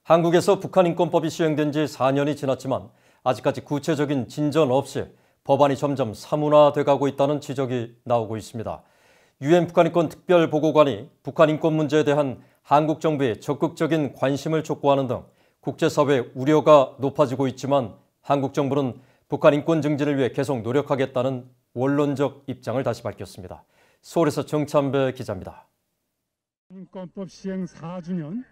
한국에서 북한인권법이 시행된 지 4년이 지났지만 아직까지 구체적인 진전 없이 법안이 점점 사문화돼 가고 있다는 지적이 나오고 있습니다. 유엔 북한인권 특별보고관이 북한 인권 문제에 대한 한국 정부의 적극적인 관심을 촉구하는 등 국제사회의 우려가 높아지고 있지만 한국 정부는 북한 인권 증진을 위해 계속 노력하겠다는 원론적 입장을 다시 밝혔습니다. 서울에서 정찬배 기자입니다. 인권법 시행 4주년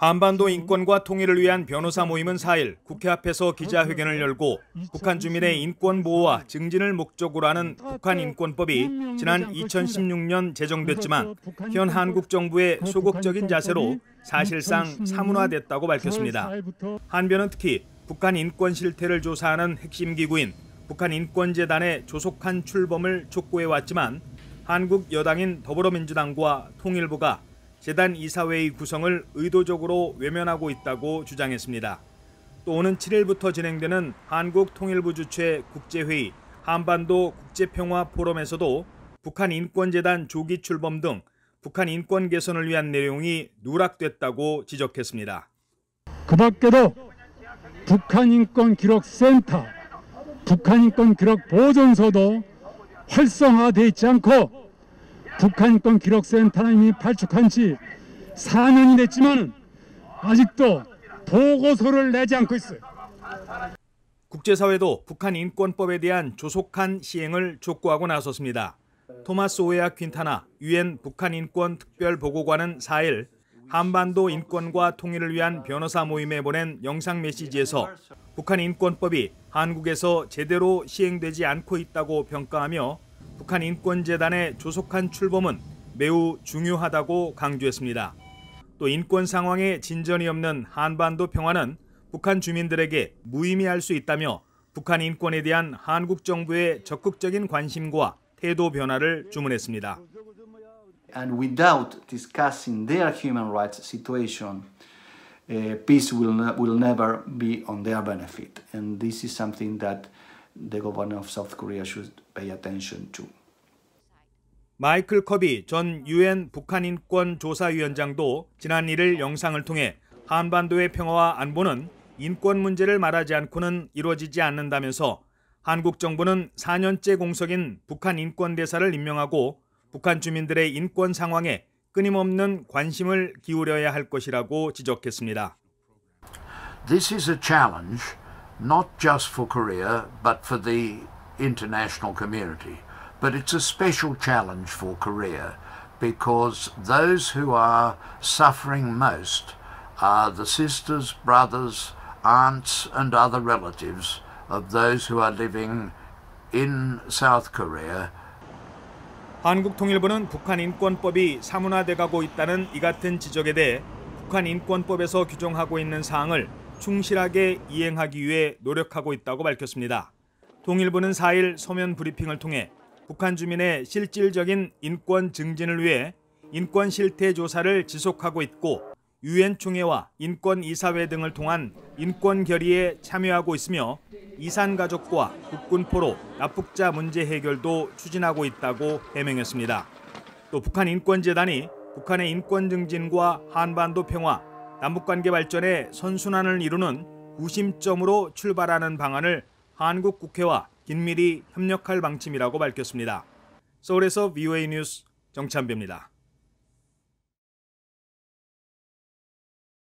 한반도 인권과 통일을 위한 변호사 모임은 4일 국회 앞에서 기자회견을 열고 북한 주민의 인권 보호와 증진을 목적으로 하는 북한 인권법이 지난 2016년 제정됐지만 현 한국 정부의 소극적인 자세로 사실상 사문화됐다고 밝혔습니다. 한변은 특히 북한 인권 실태를 조사하는 핵심 기구인 북한인권재단의 조속한 출범을 촉구해왔지만 한국 여당인 더불어민주당과 통일부가 재단 이사회의 구성을 의도적으로 외면하고 있다고 주장했습니다. 또 오는 7일부터 진행되는 한국 통일부 주최 국제회의 한반도 국제평화 포럼에서도 북한인권재단 조기 출범 등 북한 인권 개선을 위한 내용이 누락됐다고 지적했습니다. 그 밖에도 북한인권기록센터, 북한인권기록보존소도 활성화되어 있지 않고 북한인권기록센터는 이미 발족한 지 4년이 됐지만 아직도 보고서를 내지 않고 있어요. 국제사회도 북한 인권법에 대한 조속한 시행을 촉구하고 나섰습니다. 토마스 오에아 퀸타나 유엔 북한인권 특별보고관은 4일 한반도 인권과 통일을 위한 변호사 모임에 보낸 영상 메시지에서 북한 인권법이 한국에서 제대로 시행되지 않고 있다고 평가하며 북한 인권재단의 조속한 출범은 매우 중요하다고 강조했습니다. 또 인권 상황에 진전이 없는 한반도 평화는 북한 주민들에게 무의미할 수 있다며 북한 인권에 대한 한국 정부의 적극적인 관심과 태도 변화를 주문했습니다. And without discussing their human rights situation, peace will never be on their benefit. And this is something that the government of South Korea should pay attention to. 마이클 커비 전 유엔 북한인권 조사위원장도 지난 1일 영상을 통해 한반도의 평화와 안보는 인권 문제를 말하지 않고는 이루어지지 않는다면서 한국 정부는 4년째 공석인 북한 인권 대사를 임명하고 북한 주민들의 인권 상황에 끊임없는 관심을 기울여야 할 것이라고 지적했습니다. This is a challenge not just for Korea but for the international community. But it's a special challenge for Korea because those who are suffering most are the sisters, brothers, aunts and other relatives of those who are living in South Korea. 한국통일부는 북한 인권법이 사문화돼 가고 있다는 이 같은 지적에 대해 북한 인권법에서 규정하고 있는 사항을 충실하게 이행하기 위해 노력하고 있다고 밝혔습니다. 통일부는 4일 서면 브리핑을 통해 북한 주민의 실질적인 인권 증진을 위해 인권 실태 조사를 지속하고 있고 유엔 총회와 인권 이사회 등을 통한 인권 결의에 참여하고 있으며 이산 가족과 국군 포로 납북자 문제 해결도 추진하고 있다고 해명했습니다. 또 북한 인권재단이 북한의 인권 증진과 한반도 평화, 남북관계 발전의 선순환을 이루는 구심점으로 출발하는 방안을 한국 국회와 긴밀히 협력할 방침이라고 밝혔습니다. 서울에서 VOA 뉴스 정찬배입니다.